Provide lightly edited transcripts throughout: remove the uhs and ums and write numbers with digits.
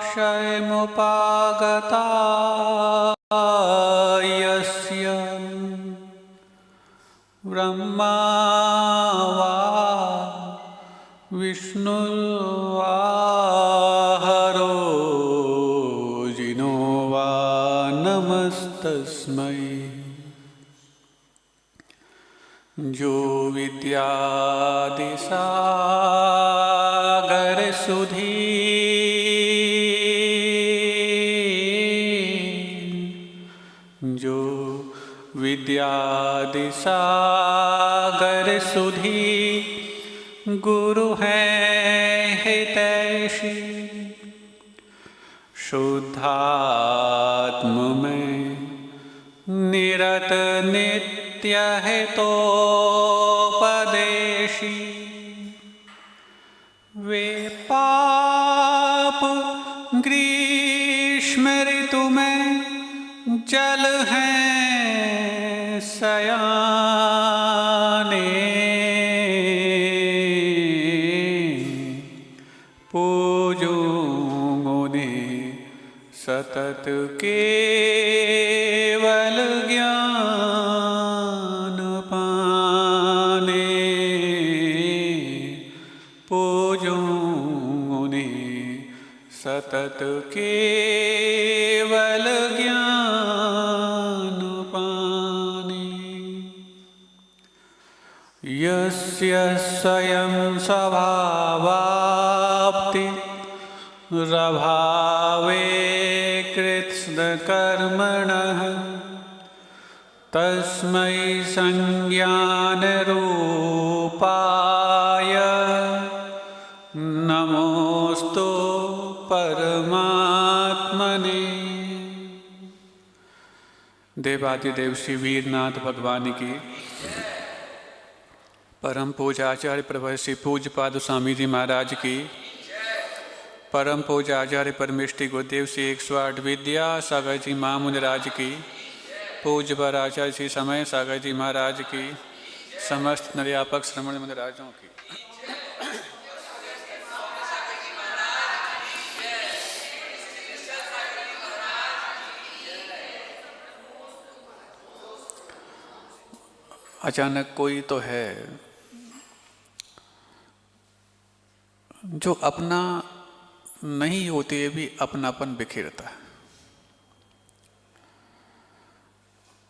क्षयमुपागता यस्य ब्रह्मा वा विष्णुर्वा हरो जिनो वा नमस्तस्मै। जो विद्यादिसागर सुधी जो विद्यादिसागर सुधी गुरु हैं हितैषी। शुद्धात्म में निरत नित्य हितोपदेशी। वे पाप ग्रीष्म ऋतु में जल हैं सयाने। पूजो उन्हें सतत केवल ज्ञान पाने। पूजो उन्हें सतत केवल ज्ञान पाने। यस्य स्वयं स्वभावाप्ति रभावे कृत्स्नकर्मणः तस्मै संज्ञानरूपाय नमोस्तु परमात्मने। देवादिदेव श्री वीरनाथ भगवान की परम पूज्याचार्य प्रभु श्री पूज्यपाद स्वामी जी महाराज की परम पूज्याचार्य परमेष्टि गुरुदेव श्री 108 विद्या सागर जी महामुनिराज की पूज्य पर आचार्य श्री समय सागर जी महाराज की समस्त निर्यापक श्रमण मुनिराजों की। अचानक कोई तो है जो अपना नहीं होते भी अपनापन बिखेरता है।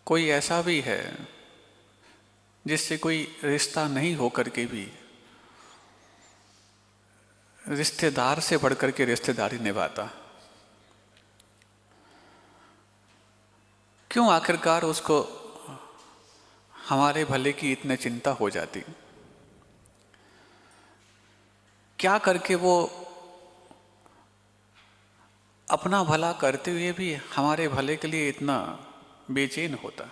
कोई ऐसा भी है जिससे कोई रिश्ता नहीं होकर के भी रिश्तेदार से बढ़कर के रिश्तेदारी निभाता। क्यों आखिरकार उसको हमारे भले की इतनी चिंता हो जाती? क्या करके वो अपना भला करते हुए भी हमारे भले के लिए इतना बेचैन होता?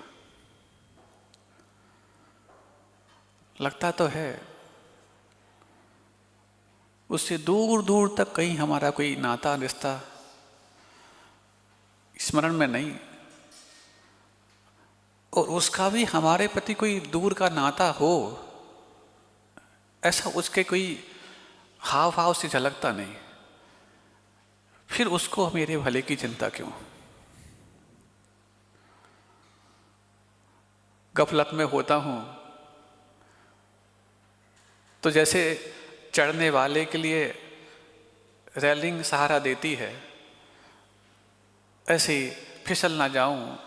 लगता तो है उससे दूर दूर तक कहीं हमारा कोई नाता रिश्ता स्मरण में नहीं, और उसका भी हमारे प्रति कोई दूर का नाता हो ऐसा उसके कोई हाव भाव से झलकता नहीं। फिर उसको मेरे भले की चिंता क्यों? गफलत में होता हूं तो जैसे चढ़ने वाले के लिए रेलिंग सहारा देती है, ऐसे ही फिसल ना जाऊं,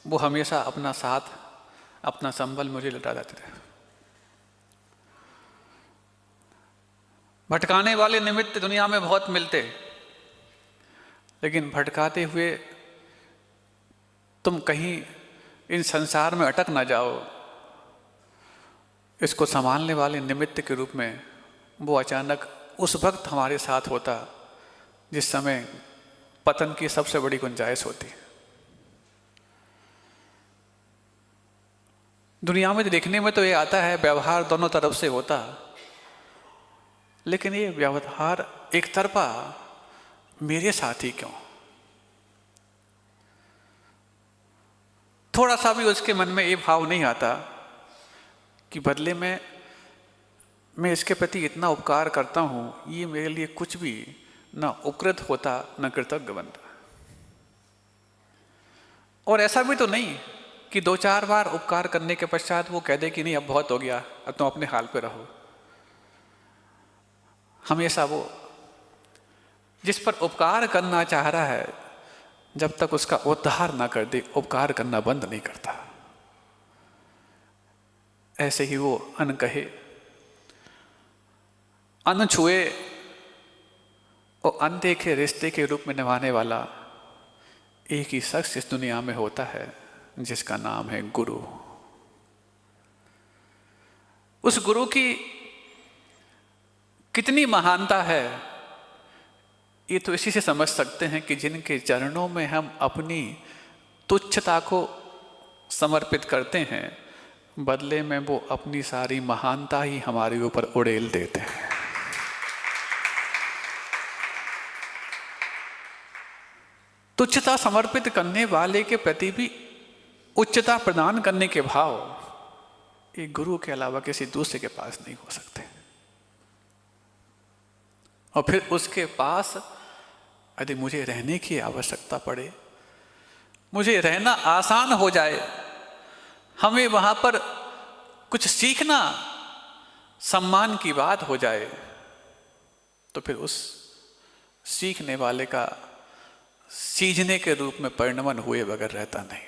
वो हमेशा अपना साथ अपना संबल मुझे लौटा देते थे। भटकाने वाले निमित्त दुनिया में बहुत मिलते, लेकिन भटकाते हुए तुम कहीं इन संसार में अटक ना जाओ, इसको संभालने वाले निमित्त के रूप में वो अचानक उस वक्त हमारे साथ होता जिस समय पतन की सबसे बड़ी गुंजाइश होती। दुनिया में देखने में तो ये आता है व्यवहार दोनों तरफ से होता, लेकिन ये व्यवहार एक तरफा मेरे साथ ही क्यों? थोड़ा सा भी उसके मन में ये भाव नहीं आता कि बदले में मैं इसके प्रति इतना उपकार करता हूँ, ये मेरे लिए कुछ भी न उपकृत होता न कृतज्ञ बनता। और ऐसा भी तो नहीं कि 2-4 बार उपकार करने के पश्चात वो कह दे कि नहीं अब बहुत हो गया, अब तुम अपने हाल पे रहो। हमेशा वो जिस पर उपकार करना चाह रहा है, जब तक उसका उद्धार ना कर दे, उपकार करना बंद नहीं करता। ऐसे ही वो अनकहे, अनछुए और अनदेखे रिश्ते के रूप में निभाने वाला एक ही शख्स इस दुनिया में होता है, जिसका नाम है गुरु। उस गुरु की कितनी महानता है, ये तो इसी से समझ सकते हैं कि जिनके चरणों में हम अपनी तुच्छता को समर्पित करते हैं, बदले में वो अपनी सारी महानता ही हमारे ऊपर उड़ेल देते हैं। तुच्छता समर्पित करने वाले के प्रति भी उच्चता प्रदान करने के भाव एक गुरु के अलावा किसी दूसरे के पास नहीं हो सकते। और फिर उसके पास यदि मुझे रहने की आवश्यकता पड़े, मुझे रहना आसान हो जाए, हमें वहां पर कुछ सीखना सम्मान की बात हो जाए, तो फिर उस सीखने वाले का सीखने के रूप में परिणमन हुए बगैर रहता नहीं।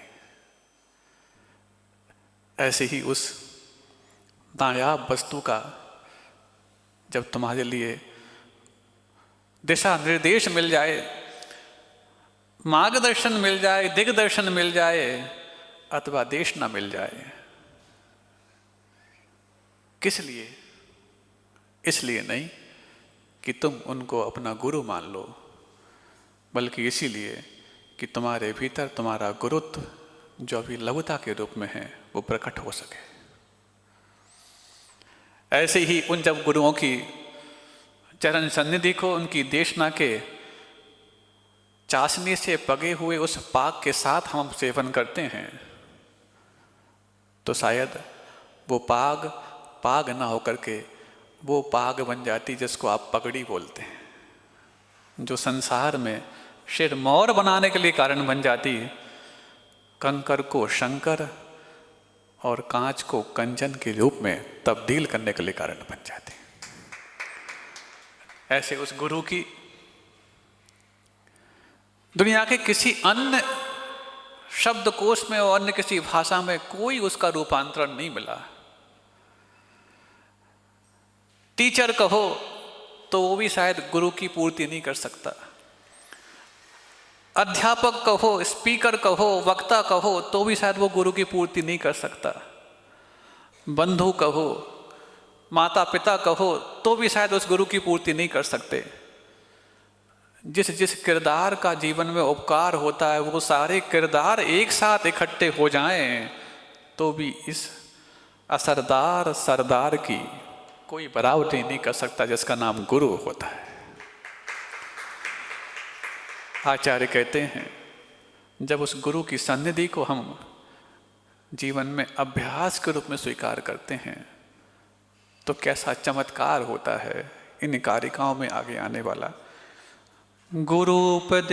ऐसे ही उस नायाब वस्तु का जब तुम्हारे लिए दिशा निर्देश मिल जाए, मार्गदर्शन मिल जाए, दिग्दर्शन मिल जाए, अथवा देश न मिल जाए, किस लिए? इसलिए नहीं कि तुम उनको अपना गुरु मान लो, बल्कि इसीलिए कि तुम्हारे भीतर तुम्हारा गुरुत्व जो अभी लघुता के रूप में है वो प्रकट हो सके। ऐसे ही उन जब गुरुओं की चरण सन्निधि को उनकी देशना के चाशनी से पगे हुए उस पाक के साथ हम सेवन करते हैं, तो शायद वो पाग ना होकर के वो पाग बन जाती जिसको आप पगड़ी बोलते हैं, जो संसार में शिरमौर बनाने के लिए कारण बन जाती, कंकर को शंकर और कांच को कंचन के रूप में तब्दील करने के लिए कारण बन जाती। ऐसे उस गुरु की दुनिया के किसी अन्य शब्दकोश में और अन्य किसी भाषा में कोई उसका रूपांतरण नहीं मिला। टीचर कहो तो वो भी शायद गुरु की पूर्ति नहीं कर सकता, अध्यापक कहो, स्पीकर कहो, वक्ता कहो, तो भी शायद वो गुरु की पूर्ति नहीं कर सकता, बंधु कहो, माता पिता कहो, तो भी शायद उस गुरु की पूर्ति नहीं कर सकते। जिस जिस किरदार का जीवन में उपकार होता है, वो सारे किरदार एक साथ इकट्ठे हो जाएं तो भी इस असरदार सरदार की कोई बराबरी नहीं कर सकता जिसका नाम गुरु होता है। आचार्य कहते हैं, जब उस गुरु की सन्निधि को हम जीवन में अभ्यास के रूप में स्वीकार करते हैं, तो कैसा चमत्कार होता है इन कारिकाओं में आगे आने वाला। गुरूपदेशादव्यासात्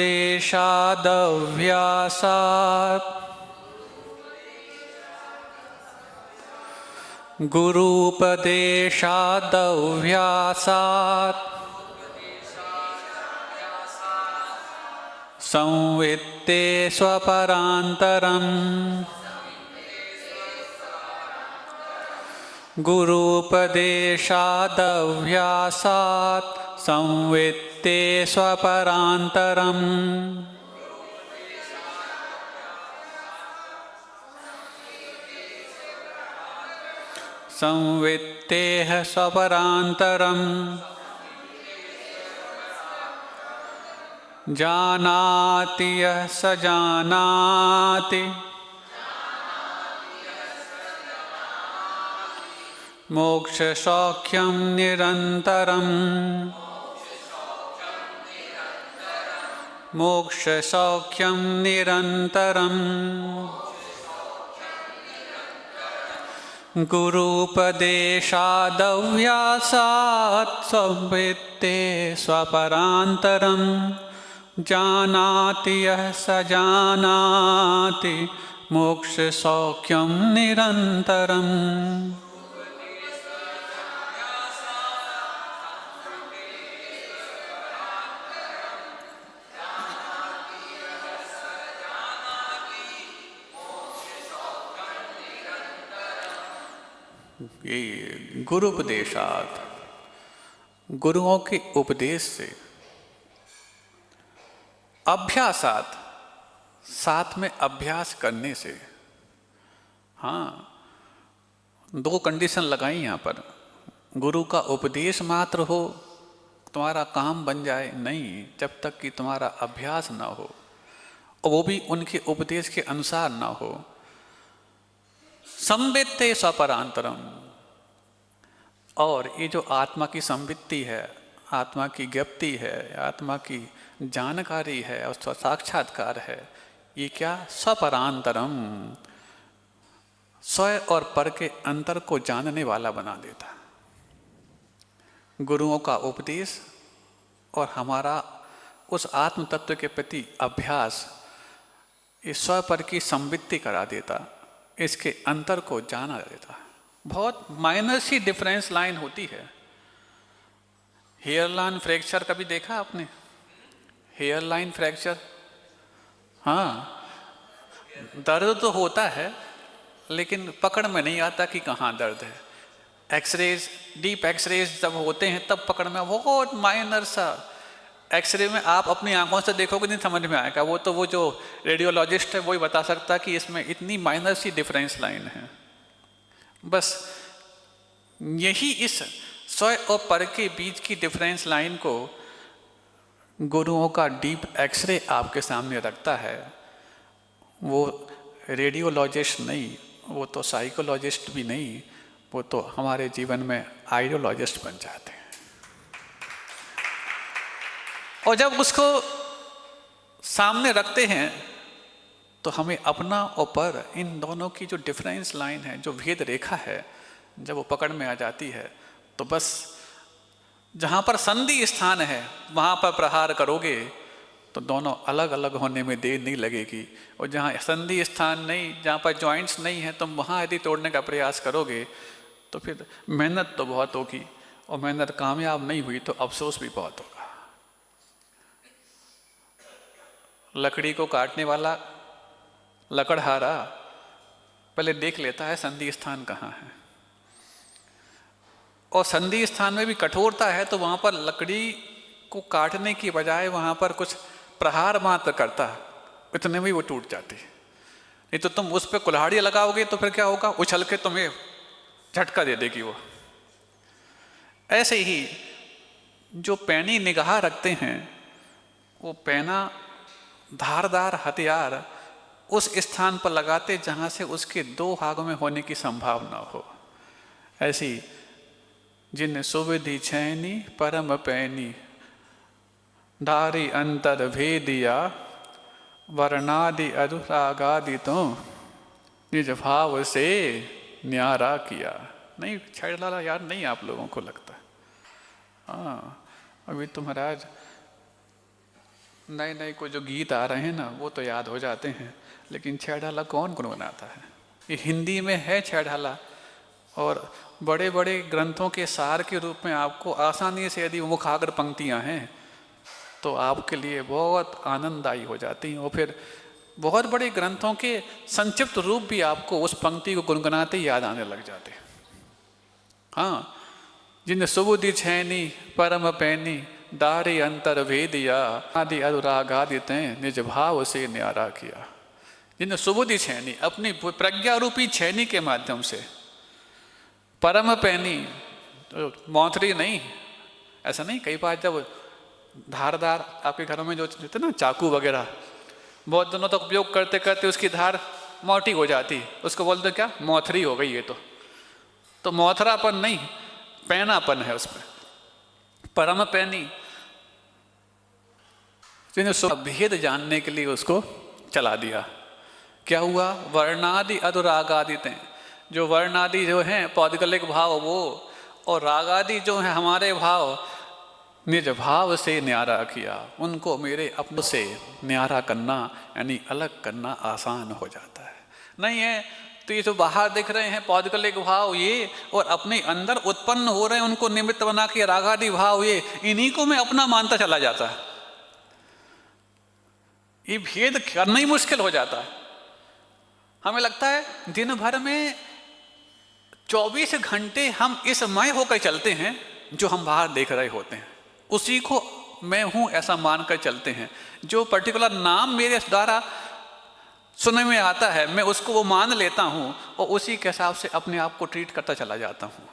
संवित्ते स्वपरान्तरम् गुरूपदेशादव्यासात् संवित्ते स्वपरान्तरम् संवित्तेह स्वपरान्तरम् जानाति यः स जानाति मोक्षसौख्यं निरन्तरम् मोक्षसौख्यं निरन्तरम् गुरूपदेशादव्यासात् संवित्ते स्वपरान्तरं जानाति यः स जानाति मोक्षसौख्यं निरन्तरम्। ये गुरुपदेशात, गुरुओं के उपदेश से, अभ्यासात, साथ में अभ्यास करने से। हाँ, दो कंडीशन लगाई यहाँ पर। गुरु का उपदेश मात्र हो तुम्हारा काम बन जाए, नहीं, जब तक कि तुम्हारा अभ्यास ना हो, और वो भी उनके उपदेश के अनुसार ना हो। संवित्ते स्वपरांतरम, और ये जो आत्मा की संवित्ति है, आत्मा की ज्ञप्ति है, आत्मा की जानकारी है और साक्षात्कार है, ये क्या? स्वपरांतरम, स्व और पर के अंतर को जानने वाला बना देता। गुरुओं का उपदेश और हमारा उस आत्म तत्व के प्रति अभ्यास इस स्व पर की संवित्ति करा देता, इसके अंतर को जाना देता। बहुत माइनर सी डिफरेंस लाइन होती है। हेयरलाइन फ्रैक्चर कभी देखा आपने? हेयरलाइन फ्रैक्चर, हाँ, दर्द तो होता है लेकिन पकड़ में नहीं आता कि कहाँ दर्द है। एक्सरेज, डीप एक्सरेज जब होते हैं तब पकड़ में, बहुत माइनर सा एक्सरे में आप अपनी आंखों से देखोगे नहीं समझ में आएगा। वो तो वो जो रेडियोलॉजिस्ट है वही बता सकता कि इसमें इतनी माइनर सी डिफरेंस लाइन है। बस यही इस स्व और पर के बीच की डिफरेंस लाइन को गुरुओं का डीप एक्सरे आपके सामने रखता है। वो रेडियोलॉजिस्ट नहीं, वो तो साइकोलॉजिस्ट भी नहीं, वो तो हमारे जीवन में आइडियोलॉजिस्ट बन जाते हैं। और जब उसको सामने रखते हैं तो हमें अपना और पर, इन दोनों की जो डिफरेंस लाइन है, जो भेद रेखा है, जब वो पकड़ में आ जाती है तो बस जहाँ पर संधि स्थान है वहाँ पर प्रहार करोगे तो दोनों अलग अलग होने में देर नहीं लगेगी। और जहाँ संधि स्थान नहीं, जहाँ पर जॉइंट्स नहीं है, तुम वहाँ यदि तोड़ने का प्रयास करोगे तो फिर मेहनत तो बहुत होगी, और मेहनत कामयाब नहीं हुई तो अफसोस भी बहुत होगा। लकड़ी को काटने वाला लकड़हारा पहले देख लेता है संधि स्थान कहाँ है, और संधि स्थान में भी कठोरता है तो वहाँ पर लकड़ी को काटने की बजाय वहाँ पर कुछ प्रहार मात्र करता, इतने में वो टूट जाती। नहीं तो तुम उस पर कुल्हाड़ी लगाओगे तो फिर क्या होगा? उछल के तुम्हें झटका दे देगी वो। ऐसे ही जो पैनी निगाह रखते हैं, वो पैना धारदार हथियार उस स्थान पर लगाते जहाँ से उसके दो भागों में होने की संभावना हो। ऐसी जिन सुविधि छैनी परम पैनी, धारी अंतर भेदिया वर्णादि अनुरागादि तो निज भाव से न्यारा किया। नहीं छेड़ डाला यार, नहीं आप लोगों को लगता? हाँ, अभी तो महाराज नए नए को जो गीत आ रहे हैं ना वो तो याद हो जाते हैं, लेकिन छेड़ाला कौन गुनगुनाता है? ये हिंदी में है छेड़ाला, और बड़े बड़े ग्रंथों के सार के रूप में आपको आसानी से यदि मुखाग्र पंक्तियां हैं तो आपके लिए बहुत आनंददायी हो जाती हैं, और फिर बहुत बड़े ग्रंथों के संक्षिप्त रूप भी आपको उस पंक्ति को गुनगुनाते ही याद आने लग जाते हैं। हाँ, जिन सुबुद्धि छैनी परम पैनी, दारी अंतर भेदिया आदि अनुरागादि तैं निज भाव से न्यारा किया। जिन सुबुद्धि छैनी, अपनी प्रज्ञा रूपी छैनी के माध्यम से, परम पैनी तो मौथरी नहीं, ऐसा नहीं। कई बार जब धारदार आपके घरों में जो होते ना चाकू वगैरह, बहुत दिनों तक उपयोग करते करते उसकी धार मोटी हो जाती, उसको बोलते क्या? मौथरी हो गई ये तो मौथरापन नहीं, पैनापन है उसमें। परम पैनी, भेद जानने के लिए उसको चला दिया। क्या हुआ? वर्णादि अनुरागादि तैं, जो वर्ण आदि जो हैं पौद्गलिक भाव वो, और राग आदि जो हैं हमारे भाव, निज भाव से न्यारा किया, उनको मेरे अपने से न्यारा करना यानी अलग करना आसान हो जाता है। नहीं है तो ये जो बाहर दिख रहे हैं पौद्गलिक भाव ये, और अपने अंदर उत्पन्न हो रहे हैं उनको निमित्त बना के रागादि भाव ये, इन्हीं को मैं अपना मानता चला जाता है। ये भेद करना ही मुश्किल हो जाता है। हमें लगता है दिन भर में 24 घंटे हम इस मय होकर चलते हैं, जो हम बाहर देख रहे होते हैं उसी को मैं हूं ऐसा मानकर चलते हैं। जो पर्टिकुलर नाम मेरे द्वारा सुनने में आता है मैं उसको वो मान लेता हूं और उसी के हिसाब से अपने आप को ट्रीट करता चला जाता हूं।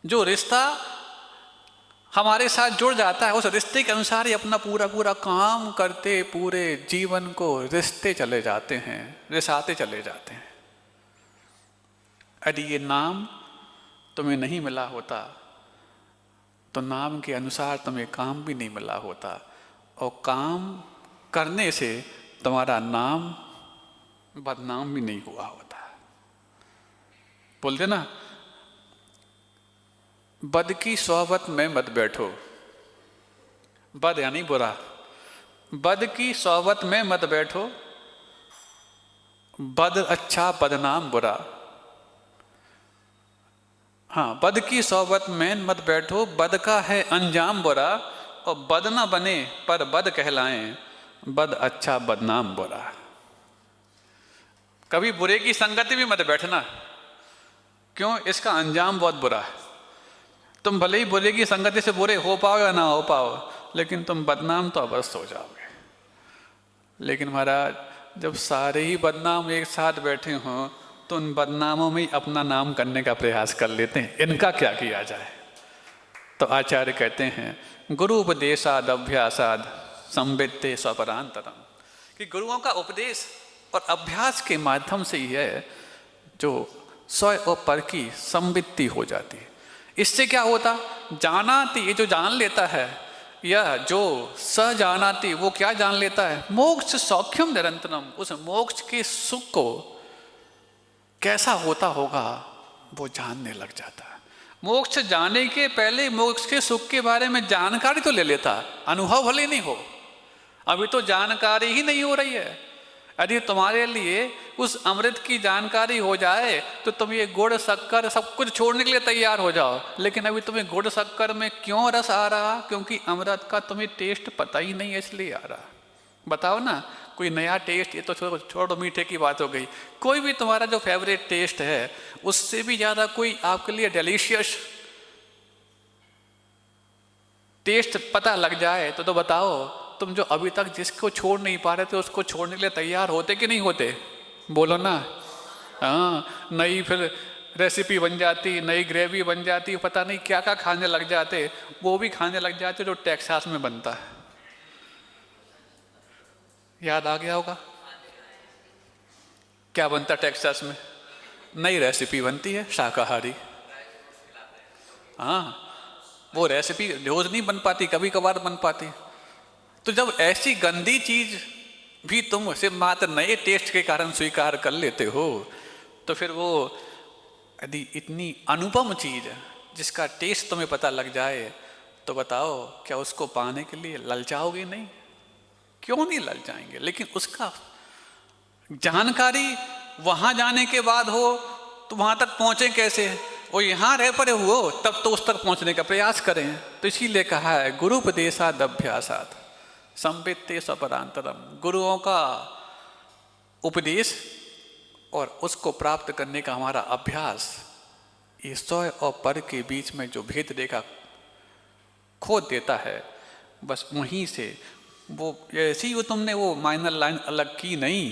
जो रिश्ता हमारे साथ जुड़ जाता है उस रिश्ते के अनुसार ही अपना पूरा पूरा काम करते पूरे जीवन को रिश्ते चले जाते हैं, रिसाते चले जाते हैं। यदि ये नाम तुम्हें नहीं मिला होता तो नाम के अनुसार तुम्हें काम भी नहीं मिला होता, और काम करने से तुम्हारा नाम बदनाम भी नहीं हुआ होता। बोलते ना, बद की सोहबत में मत बैठो, बद यानी बुरा, बद की सोहबत में मत बैठो, बद अच्छा बदनाम बुरा। हाँ, बद की सोहबत में मत बैठो, बद का है अंजाम बुरा, और बद ना बने पर बद कहलाएं, बद अच्छा बदनाम बुरा। कभी बुरे की संगति भी मत बैठना, क्यों? इसका अंजाम बहुत बुरा है। तुम भले ही बुरे की संगति से बुरे हो पाओ या ना हो पाओ, लेकिन तुम बदनाम तो अवश्य हो जाओगे। लेकिन महाराज, जब सारे ही बदनाम एक साथ बैठे हों तो उन बदनामों में ही अपना नाम करने का प्रयास कर लेते हैं, इनका क्या किया जाए। तो आचार्य कहते हैं, गुरु उपदेशाद अभ्यासाद संवित्ते स्वपरांतरम, कि गुरुओं का उपदेश और अभ्यास के माध्यम से ही है जो स्व और पर की संवित्ति हो जाती है। इससे क्या होता? जानाति, ये जो जान लेता है, या जो स जानाति वो क्या जान लेता है? मोक्ष सौख्यम निरंतरम, उस मोक्ष के सुख को कैसा होता होगा वो जानने लग जाता है। मोक्ष जाने के पहले मोक्ष के सुख के बारे में जानकारी तो ले लेता, अनुभव भले नहीं हो, अभी तो जानकारी ही नहीं हो रही है। यदि तुम्हारे लिए उस अमृत की जानकारी हो जाए तो तुम ये गुड़ शक्कर सब कुछ छोड़ने के लिए तैयार हो जाओ, लेकिन अभी तुम्हें गुड़ शक्कर में क्यों रस आ रहा? क्योंकि अमृत का तुम्हें टेस्ट पता ही नहीं है, इसलिए आ रहा। बताओ ना, कोई नया टेस्ट, ये तो छोड़ो मीठे की बात हो गई, कोई भी तुम्हारा जो फेवरेट टेस्ट है उससे भी ज़्यादा कोई आपके लिए डिलीशियस टेस्ट पता लग जाए तो बताओ, तुम जो अभी तक जिसको छोड़ नहीं पा रहे थे उसको छोड़ने के लिए तैयार होते कि नहीं होते? बोलो ना। हाँ, नई फिर रेसिपी बन जाती, नई ग्रेवी बन जाती, पता नहीं क्या क्या खाने लग जाते, वो भी खाने लग जाते जो टेक्सास में बनता है। याद आ गया होगा क्या बनता टेक्सास में? नई रेसिपी बनती है शाकाहारी। हाँ, वो रेसिपी रोज नहीं बन पाती, कभी कभार बन पाती। तो जब ऐसी गंदी चीज भी तुम सिर्फ मात्र नए टेस्ट के कारण स्वीकार कर लेते हो, तो फिर वो यदि इतनी अनुपम चीज जिसका टेस्ट तुम्हें पता लग जाए तो बताओ, क्या उसको पाने के लिए ललचाओगे नहीं? क्यों नहीं ललचाएंगे? लेकिन उसका जानकारी वहां जाने के बाद हो तो वहां तक पहुंचे कैसे? और यहाँ रह पड़े हो तब तो उस तक पहुंचने का प्रयास करें। तो इसीलिए कहा है, गुरुपदेशाद अभ्यासाद संवित्ते स्वपरांतरम, गुरुओं का उपदेश और उसको प्राप्त करने का हमारा अभ्यास, ये स्व और पर के बीच में जो भेद रेखा खोद देता है, बस वहीं से वो ऐसी वो तुमने वो माइनर लाइन अलग की नहीं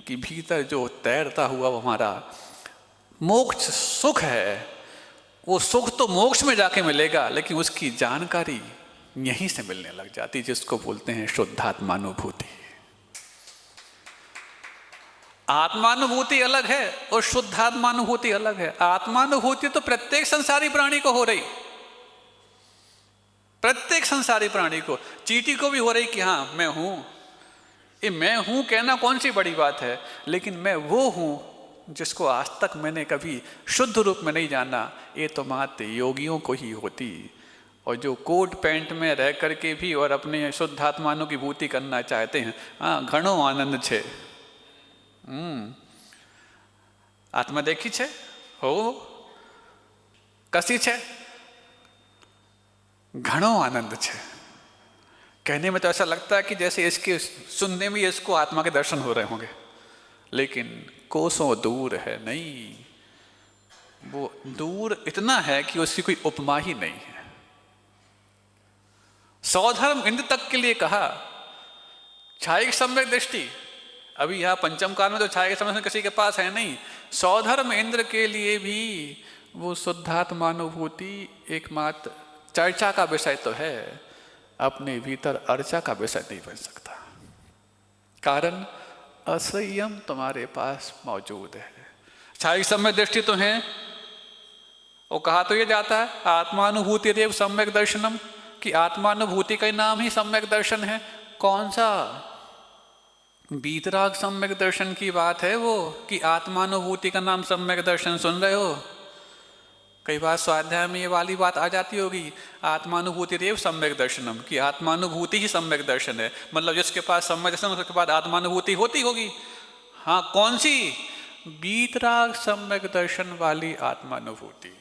कि भीतर जो तैरता हुआ वो हमारा मोक्ष सुख है, वो सुख तो मोक्ष में जाके मिलेगा, लेकिन उसकी जानकारी यहीं से मिलने लग जाती, जिसको बोलते हैं शुद्धात्मानुभूति। आत्मानुभूति अलग है और शुद्धात्मानुभूति अलग है। आत्मानुभूति तो प्रत्येक संसारी प्राणी को हो रही, प्रत्येक संसारी प्राणी को, चींटी को भी हो रही कि हाँ मैं हूं। ये मैं हूं कहना कौन सी बड़ी बात है, लेकिन मैं वो हूं जिसको आज तक मैंने कभी शुद्ध रूप में नहीं जाना, ये तो मात्र योगियों को ही होती। और जो कोट पैंट में रह करके भी और अपने शुद्धात्माओं की भूति करना चाहते हैं, हाँ, घणो आनंद छे। आत्मा देखी छे हो कसी छे, घणो आनंद छे। कहने में तो ऐसा लगता है कि जैसे इसके सुनने में इसको आत्मा के दर्शन हो रहे होंगे, लेकिन कोसों दूर है। नहीं, वो दूर इतना है कि उसकी कोई उपमा ही नहीं है। सौधर्म इंद्र तक के लिए कहा, छायिक सम्यक दृष्टि। अभी यहाँ पंचम काल में तो छायिक सम्यक किसी के पास है नहीं। सौधर्म इंद्र के लिए भी वो शुद्धात्मानुभूति एकमात्र चर्चा का विषय तो है, अपने भीतर अर्चा का विषय नहीं बन सकता। कारण असंयम तुम्हारे पास मौजूद है। छायिक सम्यक दृष्टि तो है, वो कहा तो ये जाता है आत्मानुभूति रेव सम्यक दर्शनम, कि आत्मानुभूति का नाम ही सम्यक दर्शन है। कौन सा? बीतराग सम्यक दर्शन की बात है वो, कि आत्मानुभूति का नाम सम्यक दर्शन सुन रहे हो। कई बार स्वाध्याय में ये वाली बात आ जाती होगी, आत्मानुभूति रेव सम्यक दर्शनम, कि आत्मानुभूति ही सम्यक दर्शन है। मतलब जिसके पास सम्यक दर्शन उसके बाद आत्मानुभूति होती होगी। हाँ, कौन सी? बीतराग सम्यक दर्शन वाली आत्मानुभूति।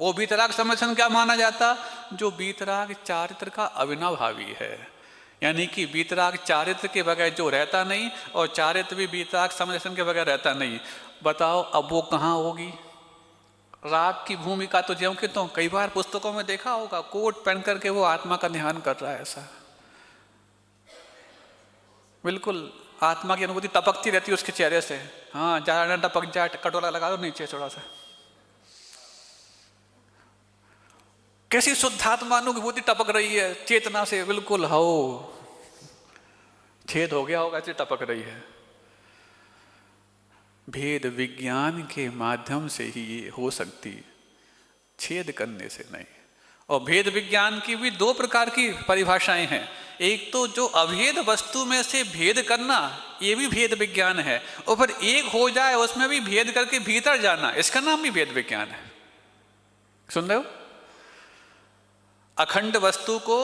वो बीतराग सम्यक दर्शन क्या माना जाता? जो बीतराग चारित्र का अविनाभावी है, यानी कि बीतराग चारित्र के बगैर जो रहता नहीं, और चारित्र भी बीतराग सम्यक दर्शन के बगैर रहता नहीं। बताओ अब वो कहाँ होगी? राग की भूमिका तो ज्यों कि तो कई बार पुस्तकों में देखा होगा, कोट पहन करके वो आत्मा का ध्यान कर रहा है। ऐसा बिल्कुल आत्मा की अनुभूति टपकती रहती है उसके चेहरे से। हाँ, ज्यादा टपक जाए, कटोरा लगा दो नीचे थोड़ा सा। कैसी शुद्धात्मा अनुभूति टपक रही है चेतना से, बिल्कुल हो छेद हो गया होगा, ऐसे टपक रही है। भेद विज्ञान के माध्यम से ही ये हो सकती, छेद करने से नहीं। और भेद विज्ञान की भी दो प्रकार की परिभाषाएं हैं। एक तो जो अभेद वस्तु में से भेद करना, ये भी भेद विज्ञान है। और फिर एक हो जाए उसमें भी भेद करके भीतर जाना, इसका नाम भी भेद विज्ञान है। सुन रहे हो? अखंड वस्तु को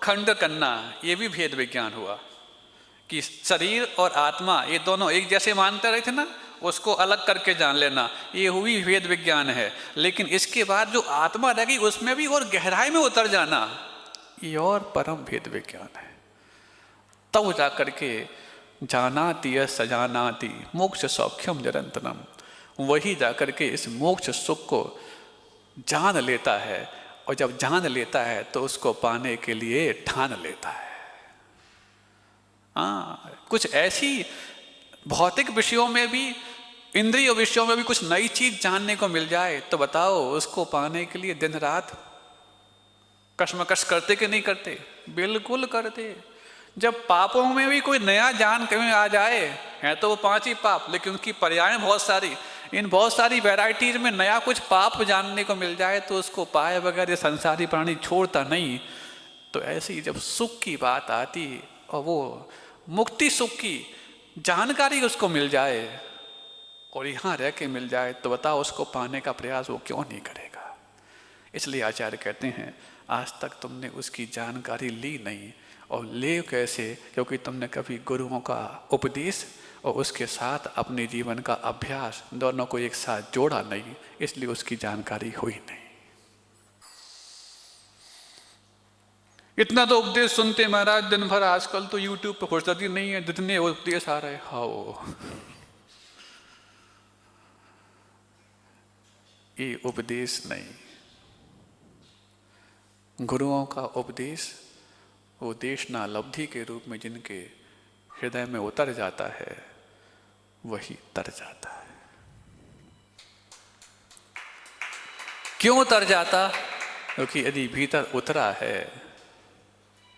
खंड करना, ये भी भेद विज्ञान हुआ, कि शरीर और आत्मा ये दोनों एक जैसे मानते रहे थे ना, उसको अलग करके जान लेना, ये हुई भेद विज्ञान है। लेकिन इसके बाद जो आत्मा रहेगी उसमें भी और गहराई में उतर जाना, ये और परम भेद विज्ञान है। तब जा करके जानाति सजानाति मोक्ष सौख्यम निरंतरम, वही जा करके इस मोक्ष सुख को जान लेता है। और जब जान लेता है तो उसको पाने के लिए ठान लेता है। हाँ, कुछ ऐसी भौतिक विषयों में भी, इंद्रिय विषयों में भी कुछ नई चीज जानने को मिल जाए तो बताओ, उसको पाने के लिए दिन रात कश्मकश करते कि नहीं करते? बिल्कुल करते। जब पापों में भी कोई नया जान कहीं आ जाए, है तो वो 5 ही पाप, लेकिन उनकी पर्याय बहुत सारी, इन बहुत सारी वैरायटीज में नया कुछ पाप जानने को मिल जाए तो उसको पाए बगैर ये संसारी प्राणी छोड़ता नहीं। तो ऐसी जब सुख की बात आती और वो मुक्ति सुख की जानकारी उसको मिल जाए और यहाँ रह के मिल जाए, तो बताओ उसको पाने का प्रयास वो क्यों नहीं करेगा? इसलिए आचार्य कहते हैं, आज तक तुमने उसकी जानकारी ली नहीं, और ले कैसे? क्योंकि तुमने कभी गुरुओं का उपदेश और उसके साथ अपने जीवन का अभ्यास दोनों को एक साथ जोड़ा नहीं, इसलिए उसकी जानकारी हुई नहीं। इतना तो उपदेश सुनते महाराज दिन भर, आजकल तो यूट्यूब पर फुर्सत ही नहीं है, जितने उपदेश आ रहे। हाँ, ये उपदेश नहीं, गुरुओं का उपदेश वो देशना लब्धि के रूप में जिनके हृदय में उतर जाता है, वही तर जाता है। क्यों उतर जाता? क्योंकि यदि भीतर उतरा है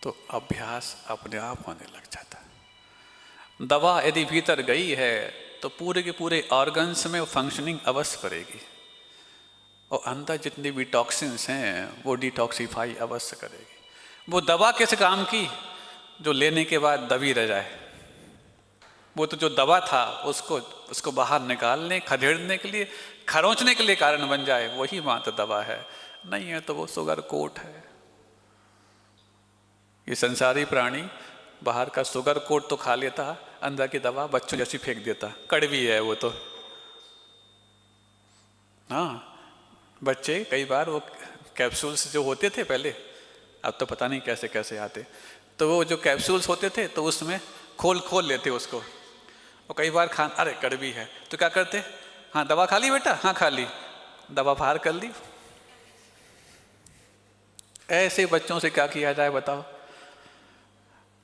तो अभ्यास अपने आप होने लग जाता है। दवा यदि भीतर गई है तो पूरे के पूरे ऑर्गन्स में फंक्शनिंग अवश्य करेगी, और अंदर जितने भी टॉक्सिन्स हैं वो डिटॉक्सिफाई अवश्य करेगी। वो दवा किस काम की? जो लेने के बाद दबी रह जाए। वो तो जो दवा था उसको बाहर निकालने, खदेड़ने के लिए, खरोंचने के लिए कारण बन जाए, वही मात्र दवा है। नहीं है तो वो शुगर कोट है। ये संसारी प्राणी बाहर का शुगर कोट तो खा लेता, अंदर की दवा बच्चों जैसी फेंक देता। कड़वी है वो तो। हाँ, बच्चे कई बार वो कैप्सूल्स जो होते थे पहले, अब तो पता नहीं कैसे कैसे आते, तो वो जो कैप्सूल्स होते थे तो उसमें खोल लेते उसको, और कई बार अरे कड़वी है तो क्या करते, हाँ दवा खा ली बेटा, हाँ खा ली, दवा बाहर कर ली। ऐसे बच्चों से क्या किया जाए बताओ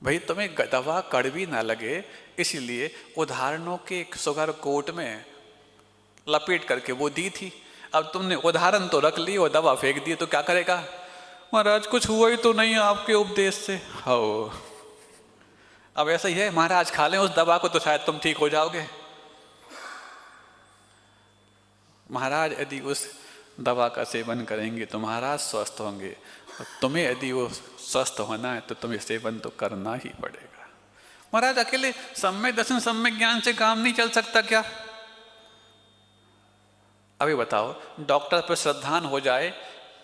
भाई। तुम्हें दवा कड़वी ना लगे इसलिए उदाहरणों के शुगर कोट में लपेट करके वो दी थी। अब तुमने उदाहरण तो रख ली और दवा फेंक दी तो क्या करेगा, महाराज कुछ हुआ ही तो नहीं आपके उपदेश से। हो, अब ऐसा ही है, महाराज खा लें उस दवा को तो शायद तुम ठीक हो जाओगे। महाराज यदि उस दवा का सेवन करेंगे तो महाराज स्वस्थ होंगे, और तुम्हें यदि वो स्वस्थ होना है तो तुम्हें सेवन तो करना ही पड़ेगा। महाराज अकेले सम्यक दर्शन सम्यक ज्ञान से काम नहीं चल सकता क्या? अभी बताओ, डॉक्टर पर श्रद्धान हो जाए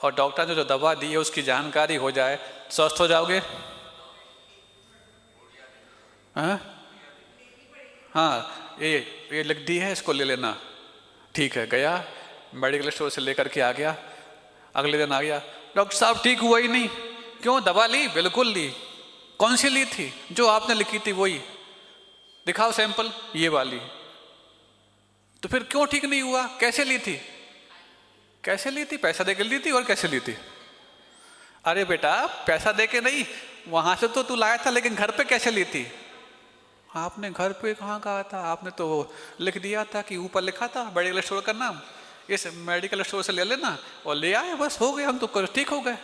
और डॉक्टर ने जो दवा दी है उसकी जानकारी हो जाए, स्वस्थ हो जाओगे? हाँ, ये लिख दी है, इसको ले लेना। ठीक है, गया मेडिकल स्टोर से लेकर के आ गया, अगले दिन आ गया, डॉक्टर साहब ठीक हुआ ही नहीं। क्यों? दवा ली? बिल्कुल ली। कौन सी ली थी? जो आपने लिखी थी वही। दिखाओ सैंपल, ये वाली। तो फिर क्यों ठीक नहीं हुआ? कैसे ली थी? कैसे ली थी? पैसा देके ली थी। और कैसे ली थी? अरे बेटा पैसा देके नहीं, वहां से तो तू लाया था, लेकिन घर पे कैसे ली थी? आपने घर पे कहाँ कहा था? आपने तो लिख दिया था कि ऊपर लिखा था मेडिकल स्टोर का नाम, इस मेडिकल स्टोर से ले लेना, और ले आए, बस हो गए, हम तो ठीक हो गए।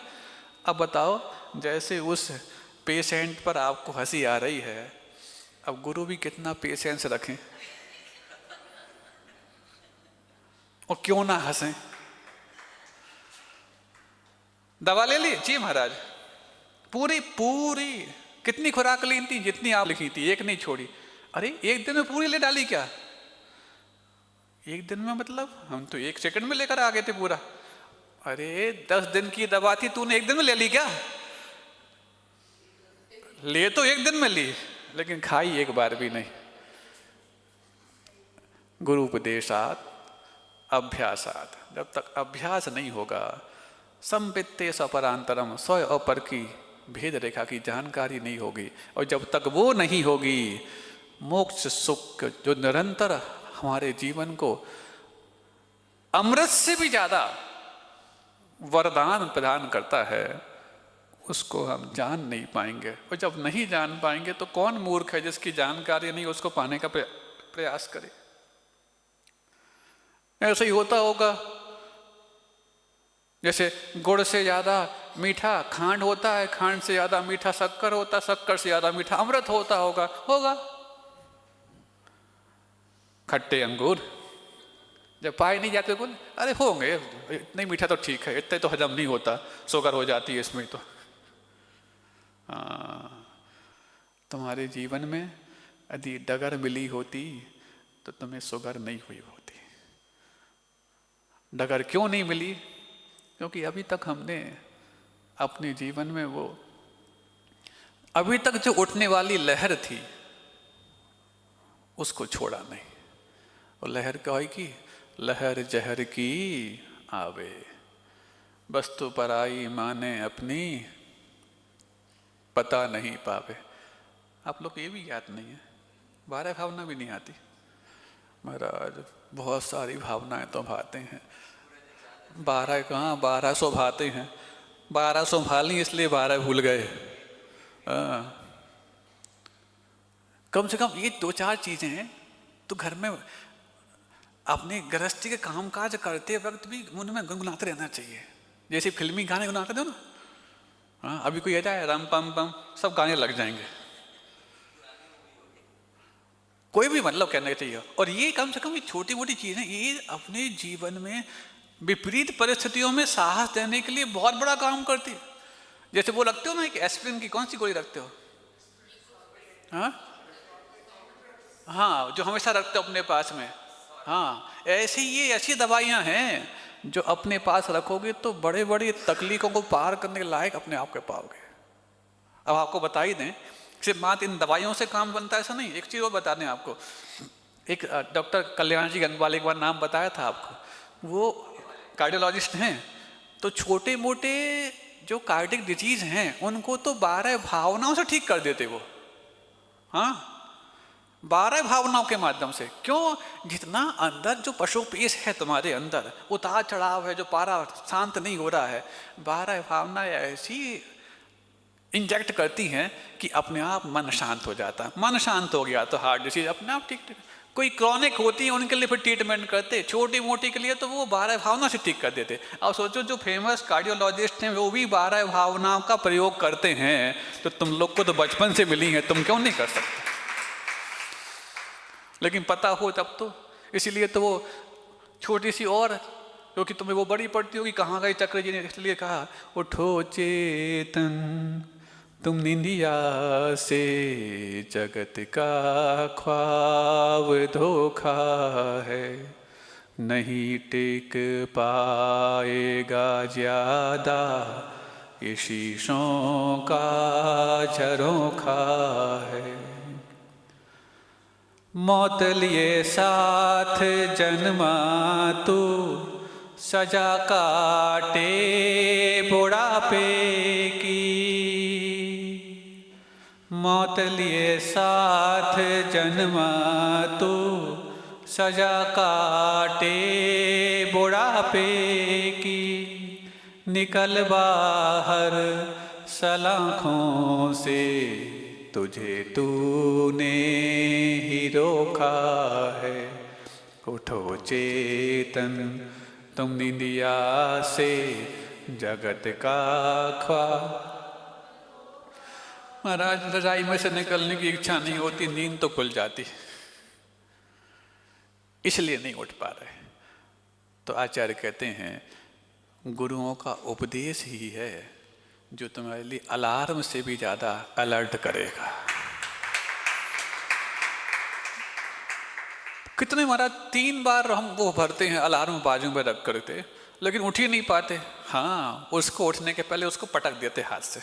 अब बताओ, जैसे उस पेशेंट पर आपको हंसी आ रही है, अब गुरु भी कितना पेशेंस रखें और क्यों ना हंसें। दवा ले ली? जी महाराज। पूरी कितनी खुराक ली थी? जितनी आप लिखी थी, एक नहीं छोड़ी। अरे एक दिन में पूरी ले डाली क्या? एक दिन में मतलब हम तो 1 सेकंड में लेकर आ गए थे पूरा। अरे 10 दिन की दवा थी, तूने एक दिन में ले ली क्या? ले तो एक दिन में ली, लेकिन खाई एक बार भी नहीं। गुरु उपदेशात अभ्यासात, जब तक अभ्यास नहीं होगा, संवित्ते स्वपरांतरम, स्व और पर की भेद रेखा की जानकारी नहीं होगी, और जब तक वो नहीं होगी, मोक्ष सुख जो निरंतर हमारे जीवन को अमृत से भी ज्यादा वरदान प्रदान करता है, उसको हम जान नहीं पाएंगे। और जब नहीं जान पाएंगे तो कौन मूर्ख है जिसकी जानकारी नहीं उसको पाने का प्रयास करे। ऐसे ही होता होगा जैसे गुड़ से ज्यादा मीठा खांड होता है, खांड से ज्यादा मीठा शक्कर होता, शक्कर से ज्यादा मीठा अमृत होता होगा। खट्टे अंगूर जब पाए नहीं जाते, बोले अरे होंगे, नहीं मीठा तो ठीक है, इतने तो हजम नहीं होता, शुगर हो जाती है इसमें तो। तुम्हारे जीवन में यदि डगर मिली होती तो तुम्हें शुगर नहीं हुई होती। डगर क्यों नहीं मिली? क्योंकि अभी तक हमने अपने जीवन में वो अभी तक जो उठने वाली लहर थी उसको छोड़ा नहीं। और लहर क्या है कि लहर जहर की आवे, वस्तु पराई माने अपनी पता नहीं पावे। आप लोग ये भी याद नहीं है, 12 भावना भी नहीं आती। महाराज बहुत सारी भावनाएं तो भाते हैं, 12 कहाँ 1200 भाते हैं। 1200 भाली इसलिए 12 भूल गए। कम से कम ये 2-4 चीजें हैं तो घर में अपने गृहस्थी के काम काज करते वक्त भी उनमें गुनगुनाते रहना चाहिए। जैसे फिल्मी गाने गुनगुनाते हो ना, हाँ अभी कोई आ जाए रम पम पम, सब गाने लग जाएंगे। कोई भी मतलब कहना चाहिए। और ये कम से कम ये छोटी मोटी चीजें, ये अपने जीवन में विपरीत परिस्थितियों में साहस देने के लिए बहुत बड़ा काम करती है। जैसे वो रखते हो ना एक एस्पिरिन की, कौन सी गोली रखते हो? हाँ हाँ, जो हमेशा रखते हो अपने पास में। हाँ, ऐसी ये ऐसी दवाइयाँ हैं जो अपने पास रखोगे तो बड़े बड़ी तकलीफों को पार करने के लायक अपने आप को पाओगे। अब आपको बता ही दें, सिर्फ मात्र इन दवाइयों से काम बनता है ऐसा नहीं। एक चीज़ और बता दें आपको, एक डॉक्टर कल्याण जी गंगवाल, एक बार नाम बताया था आपको, वो कार्डियोलॉजिस्ट हैं। तो छोटे मोटे जो कार्डियक डिजीज हैं उनको तो 12 भावनाओं से ठीक कर देते वो। हाँ, 12 भावनाओं के माध्यम से। क्यों? जितना अंदर जो पशु पेश है तुम्हारे अंदर, उतार चढ़ाव है, जो पारा शांत नहीं हो रहा है, 12 भावनाएं ऐसी इंजेक्ट करती हैं कि अपने आप मन शांत हो जाता है। मन शांत हो गया तो हार्ट डिसीज अपने आप ठीक। कोई क्रॉनिक होती है उनके लिए फिर ट्रीटमेंट करते, छोटी मोटी के लिए तो वो 12 भावना से ठीक कर देते। अब सोचो जो फेमस कार्डियोलॉजिस्ट हैं वो भी 12 भावनाओं का प्रयोग करते हैं, तो तुम लोग को तो बचपन से मिली है, तुम क्यों नहीं कर सकते? लेकिन पता हो तब तो। इसीलिए तो वो छोटी सी और, क्योंकि तुम्हें वो बड़ी पड़ती होगी, कहाँ गई चक्र जी ने इसलिए कहा, उठो चेतन तुम निंदिया से, जगत का ख्वाब धोखा है, नहीं टिक पाएगा ज्यादा ये शीशों का झरोखा है। मौत लिए साथ जन्मा तू, सजा काटे बुढ़ापे की, मौत लिए साथ जन्मा तू, सजा काटे बुढ़ापे की, निकल बाहर सलाखों से, तुझे तूने ही रोका है। उठो चेतन तुम निंदिया से, जगत का ख्वाब। महाराज, रजाई में से निकलने की इच्छा नहीं होती, नींद तो खुल जाती, इसलिए नहीं उठ पा रहे। तो आचार्य कहते हैं गुरुओं का उपदेश ही है जो तुम्हारे लिए अलार्म से भी ज्यादा अलर्ट करेगा। कितने महाराज 3 बार हम वो भरते हैं अलार्म बाजू में रख करके, लेकिन उठ ही नहीं पाते। हाँ, उसको उठने के पहले उसको पटक देते हाथ से,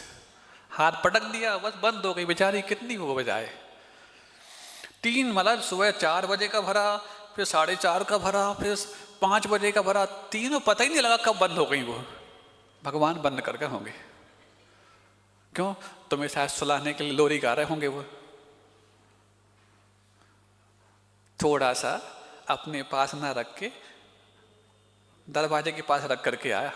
हाथ पटक दिया बस बंद हो गई, बेचारी कितनी वो बजाए। 3 मतलब सुबह 4 बजे का भरा, फिर 4:30 का भरा, फिर 5 बजे का भरा, तीनों पता ही नहीं लगा कब बंद हो गई वो। भगवान बंद करके होंगे, क्यों? तुम्हें शायद सुलाने के लिए लोरी गा रहे होंगे वो। थोड़ा सा अपने पास ना रख के दरवाजे के पास रख करके आया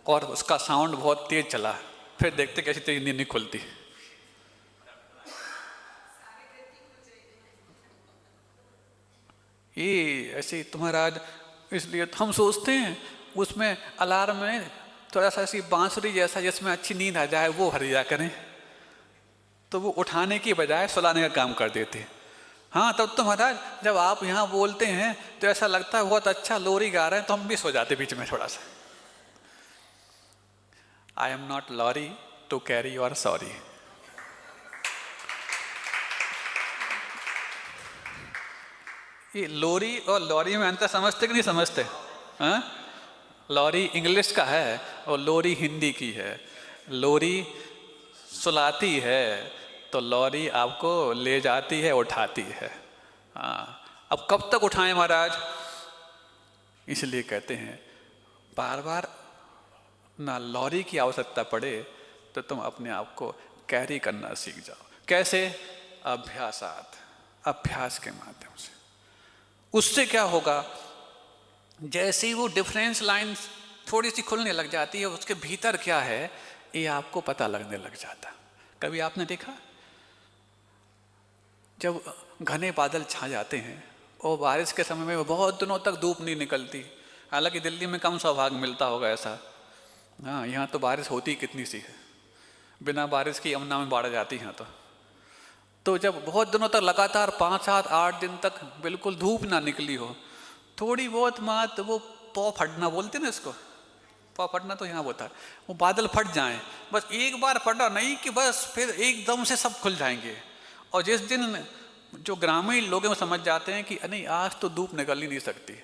और उसका साउंड बहुत तेज चला, फिर देखते कैसी तेज नींद नहीं खुलती। ये ऐसे तुम्हारा, इसलिए तो हम सोचते हैं उसमें अलार्म में थोड़ा सा ऐसी बांसुरी जैसा जिसमें अच्छी नींद आ जाए वो भर दिया करें, तो वो उठाने की बजाय सुलाने का काम कर देते। हाँ, तब तो महाराज जब आप यहाँ बोलते हैं तो ऐसा लगता है बहुत अच्छा लोरी गा रहे हैं, तो हम भी सो जाते बीच में थोड़ा सा। I am not lorry to carry your sorry. ये लोरी और लॉरी में अंतर समझते कि नहीं समझते? हाँ, लॉरी इंग्लिश का है और लोरी हिंदी की है। लोरी सुलाती है तो लॉरी आपको ले जाती है, उठाती है। हाँ, अब कब तक उठाएं महाराज? इसलिए कहते हैं बार बार ना लॉरी की आवश्यकता पड़े तो तुम अपने आप को कैरी करना सीख जाओ। कैसे? अभ्यासात, अभ्यास के माध्यम से। उससे क्या होगा, जैसे ही वो डिफरेंस लाइन थोड़ी सी खुलने लग जाती है, उसके भीतर क्या है ये आपको पता लगने लग जाता। कभी आपने देखा जब घने बादल छा जाते हैं और बारिश के समय में बहुत दिनों तक धूप नहीं निकलती, हालांकि दिल्ली में कम सौभाग्य मिलता होगा ऐसा। हाँ, यहाँ तो बारिश होती कितनी सी है, बिना बारिश की यमुना में बाढ़ जाती है। तो जब बहुत दिनों तक लगातार 5, 7, 8 दिन तक बिल्कुल धूप ना निकली हो, थोड़ी बहुत मात वो पौ फटना बोलते ना इसको, पौ फटना तो यहाँ होता है, वो बादल फट जाएं, बस एक बार फटा नहीं कि बस फिर एकदम से सब खुल जाएंगे। और जिस दिन जो ग्रामीण लोग हैं वो समझ जाते हैं कि नहीं आज तो धूप निकल ही नहीं सकती,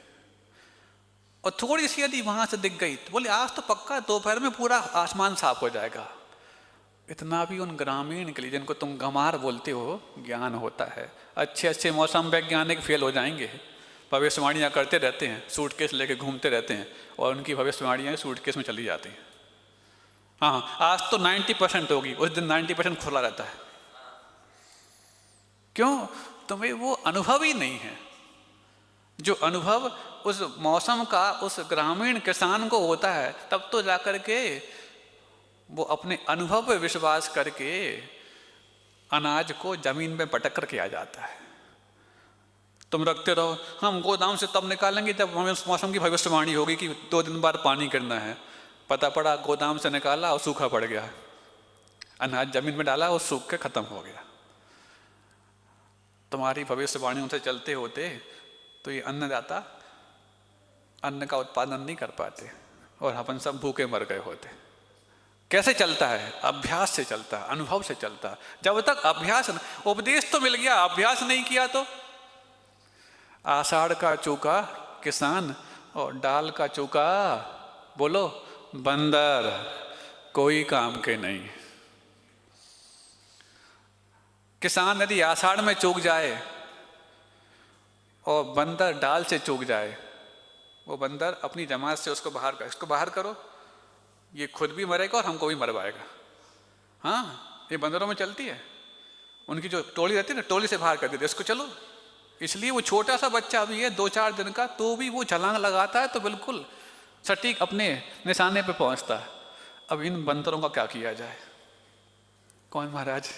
और थोड़ी सी यदि वहां से दिख गई तो बोले आज तो पक्का दोपहर में पूरा आसमान साफ हो जाएगा। इतना भी उन ग्रामीण के लिए, जिनको तुम गंवार बोलते हो, ज्ञान होता है। अच्छे अच्छे मौसम वैज्ञानिक फेल हो जाएंगे, भविष्यवाणियाँ करते रहते हैं, सूटकेस लेके घूमते रहते हैं, और उनकी भविष्यवाणियाँ सूटकेस में चली जाती हैं। हाँ, आज तो 90% होगी, उस दिन 90% खुला रहता है। क्यों? तुम्हें वो अनुभव ही नहीं है। जो अनुभव उस मौसम का उस ग्रामीण किसान को होता है, तब तो जाकर के वो अपने अनुभव पे विश्वास करके अनाज को जमीन में पटक करके आ जाता है। तुम रखते रहो, हम गोदाम से तब निकालेंगे जब हमें उस मौसम की भविष्यवाणी होगी कि 2 दिन बाद पानी गिरना है। पता पड़ा गोदाम से निकाला और सूखा पड़ गया, अनाज जमीन में डाला और सूख के खत्म हो गया। तुम्हारी भविष्यवाणियों से चलते होते तो ये अन्नदाता अन्न का उत्पादन नहीं कर पाते और अपन सब भूखे मर गए होते। कैसे चलता है? अभ्यास से चलता है, अनुभव से चलता है। जब तक अभ्यास, उपदेश तो मिल गया, अभ्यास नहीं किया तो आषाढ़ का चूका किसान और डाल का चूका बोलो बंदर, कोई काम के नहीं। किसान यदि आषाढ़ में चूक जाए और बंदर डाल से चूक जाए, वो बंदर अपनी जमात से उसको बाहर करो, ये खुद भी मरेगा और हमको भी मरवाएगा। हाँ, ये बंदरों में चलती है। उनकी जो टोली रहती है ना, टोली से बाहर कर देते इसको, चलो। इसलिए वो छोटा सा बच्चा भी है 2-4 दिन का, तो भी वो छलांग लगाता है तो बिल्कुल सटीक अपने निशाने पे पहुंचता है। अब इन बंदरों का क्या किया जाए? कौन महाराज?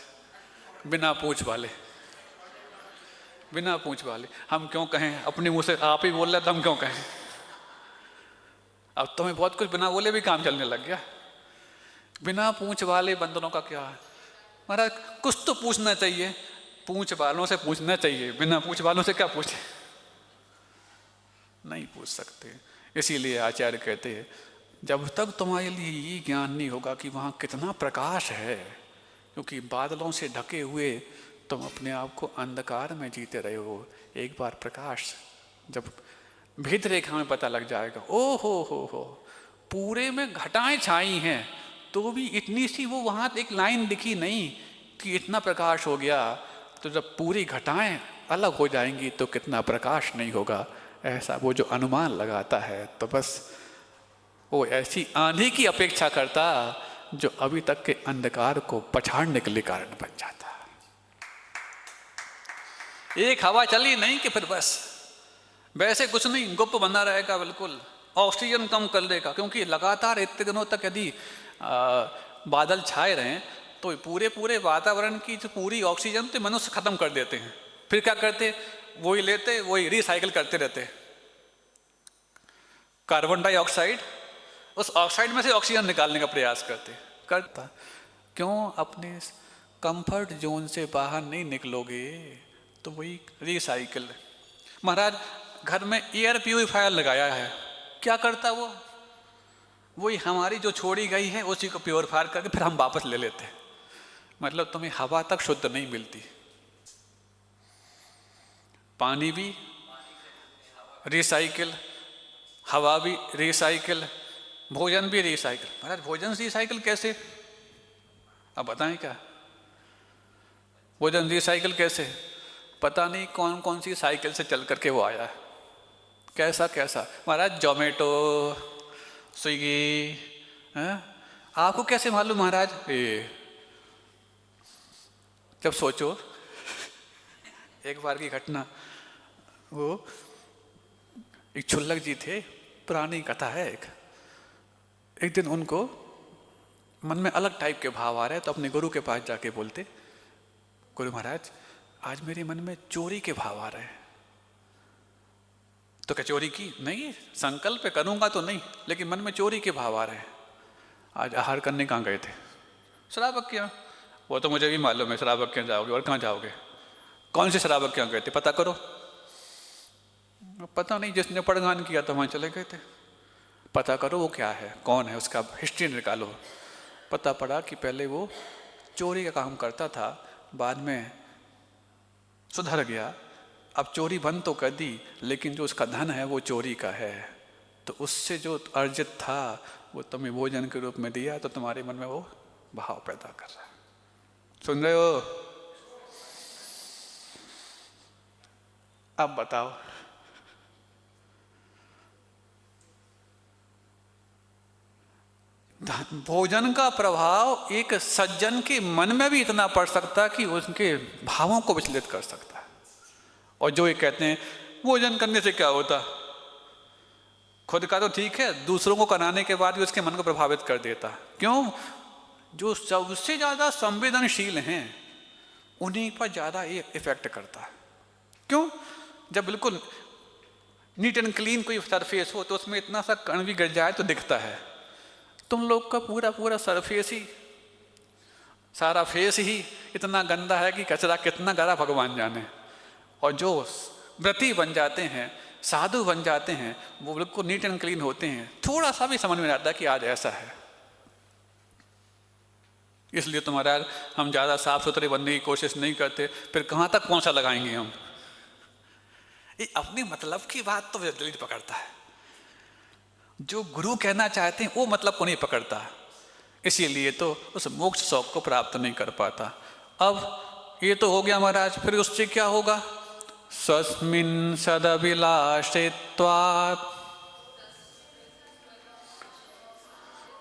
बिना पूछ वाले, बिना पूछ वाले। हम क्यों कहें? अपने मुंह से आप ही बोल रहे तो हम क्यों कहें? अब तुम्हें बहुत कुछ बिना बोले भी काम चलने लग गया। बिना पूछ वाले बंदरों का क्या है महाराज? कुछ तो पूछना चाहिए, पूछ वालों से पूछना चाहिए, बिना पूछ वालों से क्या पूछे? नहीं पूछ सकते। इसीलिए आचार्य कहते हैं जब तक तुम्हारे लिए ये ज्ञान नहीं होगा कि वहाँ कितना प्रकाश है, क्योंकि बादलों से ढके हुए तुम अपने आप को अंधकार में जीते रहे हो। एक बार प्रकाश जब भेद रेखा में पता लग जाएगा, ओ हो, पूरे में घटाएं छाई हैं तो भी इतनी सी वो वहाँ एक लाइन दिखी नहीं कि इतना प्रकाश हो गया। तो जब पूरी घटाएं अलग हो जाएंगी तो कितना प्रकाश नहीं होगा। ऐसा वो जो अनुमान लगाता है तो बस वो ऐसी आंधी की अपेक्षा करता जो अभी तक के अंधकार को पछाड़ने के लिए कारण बन जाता। एक हवा चली नहीं कि फिर बस वैसे कुछ नहीं, गुप्त बना रहेगा, बिल्कुल ऑक्सीजन कम कर देगा। क्योंकि लगातार इतने दिनों तक यदि बादल छाए रहें तो पूरे वातावरण की जो पूरी ऑक्सीजन तो मनुष्य खत्म कर देते हैं। फिर क्या करते? वही लेते, वही रिसाइकिल करते रहते। कार्बन डाइऑक्साइड, उस ऑक्साइड में से ऑक्सीजन निकालने का प्रयास करता। क्यों? अपने कंफर्ट जोन से बाहर नहीं निकलोगे तो वही रिसाइकिल। महाराज घर में एयर प्यूरिफायर लगाया है, क्या करता वो? वही हमारी जो छोड़ी गई है उसी को प्योरीफायर करके फिर हम वापस ले लेते हैं। मतलब तुम्हें हवा तक शुद्ध नहीं मिलती, पानी भी रिसाइकिल, हवा भी रिसाइकिल, भोजन भी रिसाइकिल। महाराज भोजन रिसाइकिल कैसे? अब बताएं क्या? भोजन रिसाइकिल कैसे? पता नहीं कौन कौन सी साइकिल से चल करके वो आया है, कैसा महाराज। जोमेटो, स्विगी, आपको कैसे मालूम महाराज? जब सोचो एक बार की घटना, वो एक छुल्लक जी थे, पुरानी कथा है एक दिन उनको मन में अलग टाइप के भाव आ रहे तो अपने गुरु के पास जाके बोलते, गुरु महाराज आज मेरे मन में चोरी के भाव आ रहे हैं। तो क्या चोरी की? नहीं, संकल्प करूंगा तो नहीं, लेकिन मन में चोरी के भाव आ रहे हैं। आज आहार करने कहाँ गए थे? श्रावक के। वो तो मुझे भी मालूम है, श्रावक के जाओगे और कहाँ जाओगे? कौन से श्रावक के यहाँ गए थे पता करो। पता नहीं, जिसने पड़गान किया तो वहाँ चले गए थे। पता करो वो क्या है, कौन है, उसका हिस्ट्री निकालो। पता पड़ा कि पहले वो चोरी का काम करता था, बाद में सुधर गया, अब चोरी बंद तो कर दी, लेकिन जो उसका धन है वो चोरी का है, तो उससे जो अर्जित था वो तुम्हें भोजन के रूप में दिया, तो तुम्हारे मन में वो भाव पैदा कर रहा है। सुन रहे हो? अब बताओ, भोजन का प्रभाव एक सज्जन के मन में भी इतना पड़ सकता है कि उसके भावों को विचलित कर सकता है। और जो ये कहते हैं भोजन करने से क्या होता, खुद का तो ठीक है, दूसरों को कराने के बाद भी उसके मन को प्रभावित कर देता। क्यों? जो सबसे ज़्यादा संवेदनशील हैं उन्हीं पर ज़्यादा ये इफेक्ट करता है। क्यों? जब बिल्कुल नीट एंड क्लीन कोई सरफेस हो तो उसमें इतना सा कण भी गिर जाए तो दिखता है। तुम लोग का पूरा पूरा सरफेस ही, सारा फेस ही इतना गंदा है कि कचरा कितना गरा भगवान जाने। और जो व्रती बन जाते हैं, साधु बन जाते हैं, वो बिल्कुल नीट एंड क्लीन होते हैं, थोड़ा सा भी समझ में आता है कि आज ऐसा है। इसलिए तो महाराज हम ज़्यादा साफ सुथरे बनने की कोशिश नहीं करते, फिर कहाँ तक पोंछा लगाएंगे हम। ये अपनी मतलब की बात तो जल्दी पकड़ता है, जो गुरु कहना चाहते हैं वो मतलब को नहीं पकड़ता, इसीलिए तो उस मोक्ष शौक को प्राप्त नहीं कर पाता। अब ये तो हो गया महाराज, फिर उससे क्या होगा? स्वस्मिन् सदभिलाषित्वात्,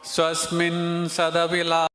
स्वस्मिन् सदभिला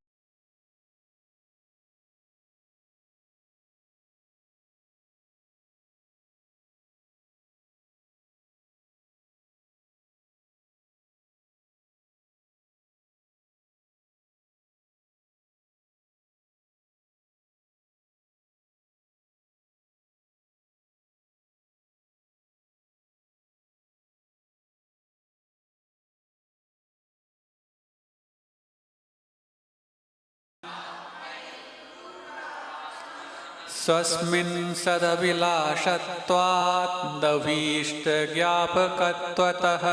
स्वस्मिन् सदभिलाषत्वात् दभीष्टज्ञापकत्वतः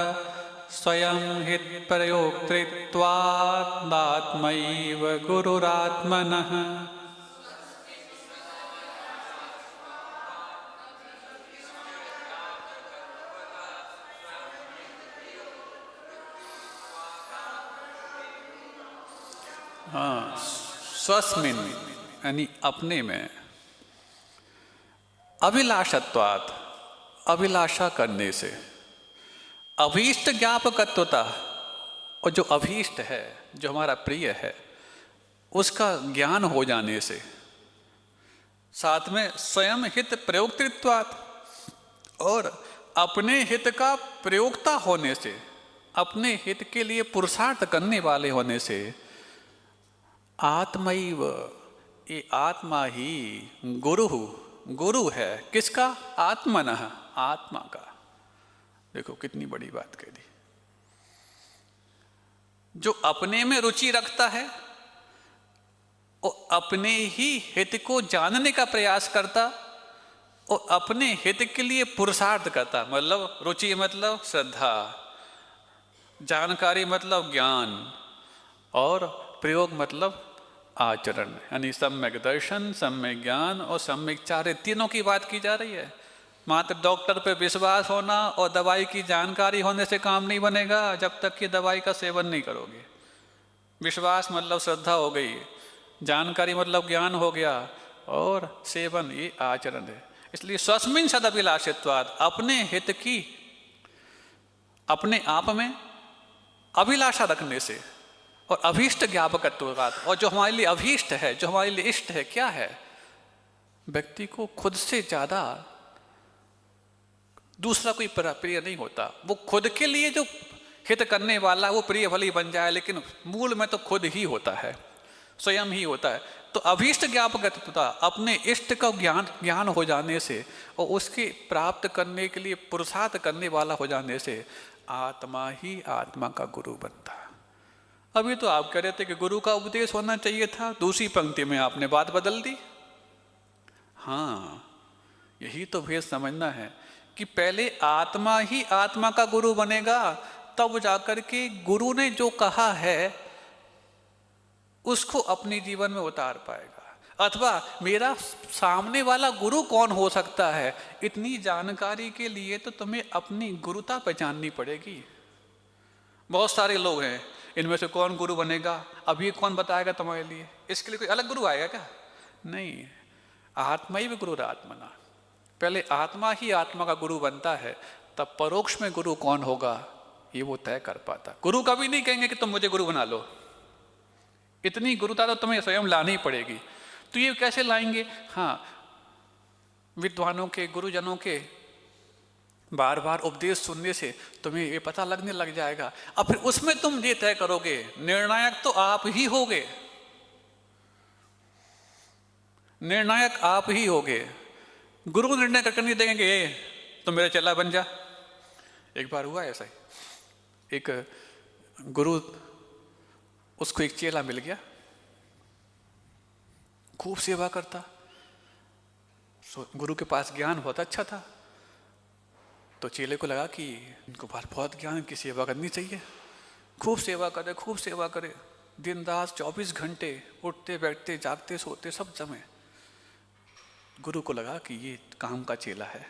स्वयं हितप्रयोक्तृत्वात् आत्मैव गुरुरात्मनः। हाँ, स्वस्मिन् यानी अपने में, अभिलाषत्वात् अभिलाषा करने से, अभीष्ट ज्ञापकत्वता और जो अभीष्ट है, जो हमारा प्रिय है, उसका ज्ञान हो जाने से, साथ में स्वयं हित प्रयोक्तृत्वात् और अपने हित का प्रयोक्ता होने से, अपने हित के लिए पुरुषार्थ करने वाले होने से, आत्मैव ये आत्मा ही गुरु है। किसका? आत्मनः, आत्मा का। देखो कितनी बड़ी बात कह दी। जो अपने में रुचि रखता है और अपने ही हित को जानने का प्रयास करता और अपने हित के लिए पुरुषार्थ करता, मतलब रुचि मतलब श्रद्धा, जानकारी मतलब ज्ञान और प्रयोग मतलब आचरण, यानी सम्यक दर्शन, सम्यक ज्ञान और सम्यक चार्य, तीनों की बात की जा रही है। मात्र डॉक्टर पे विश्वास होना और दवाई की जानकारी होने से काम नहीं बनेगा जब तक कि दवाई का सेवन नहीं करोगे। विश्वास मतलब श्रद्धा हो गई, जानकारी मतलब ज्ञान हो गया और सेवन ये आचरण है। इसलिए स्वस्मिन् सदभिलाषित्वात्, अपने हित की अपने आप में अभिलाषा रखने से और अभीष्ट ज्ञापकत्वात्, और जो हमारे लिए अभीष्ट है, जो हमारे लिए इष्ट है, क्या है? व्यक्ति को खुद से ज़्यादा दूसरा कोई प्रिय नहीं होता। वो खुद के लिए जो हित करने वाला वो प्रिय भली बन जाए, लेकिन मूल में तो खुद ही होता है, स्वयं ही होता है। तो अभीष्ट ज्ञापकत्वता, अपने इष्ट का ज्ञान हो जाने से और उसके प्राप्त करने के लिए पुरुषार्थ करने वाला हो जाने से आत्मा ही आत्मा का गुरु बनता है। अभी तो आप कह रहे थे कि गुरु का उपदेश होना चाहिए था, दूसरी पंक्ति में आपने बात बदल दी। हाँ, यही तो भेद समझना है कि पहले आत्मा ही आत्मा का गुरु बनेगा, तब जाकर के गुरु ने जो कहा है उसको अपने जीवन में उतार पाएगा। अथवा मेरा सामने वाला गुरु कौन हो सकता है, इतनी जानकारी के लिए तो तुम्हें अपनी गुरुता पहचाननी पड़ेगी। बहुत सारे लोग हैं, इनमें से कौन गुरु बनेगा, अभी कौन बताएगा तुम्हारे लिए, इसके लिए कोई अलग गुरु आएगा क्या? नहीं, आत्मा ही गुरु आत्मना। पहले आत्मा ही आत्मा का गुरु बनता है, तब परोक्ष में गुरु कौन होगा ये वो तय कर पाता। गुरु कभी नहीं कहेंगे कि तुम मुझे गुरु बना लो, इतनी गुरुता तो तुम्हें स्वयं लानी पड़ेगी। तो ये कैसे लाएंगे? हाँ, विद्वानों के, गुरुजनों के बार बार उपदेश सुनने से तुम्हें ये पता लगने लग जाएगा। अब फिर उसमें तुम ये तय करोगे, निर्णायक तो आप ही होगे, निर्णायक आप ही होगे। गुरु निर्णय करके नहीं देंगे तो मेरा चेला बन जा। एक बार हुआ ऐसा ही, एक गुरु, उसको एक चेला मिल गया, खूब सेवा करता, गुरु के पास ज्ञान बहुत अच्छा था, तो चेले को लगा कि इनको बहुत ज्ञान की सेवा करनी चाहिए। खूब सेवा करे, खूब सेवा करे, दिन रात 24 घंटे उठते बैठते जागते सोते सब समय। गुरु को लगा कि ये काम का चेला है।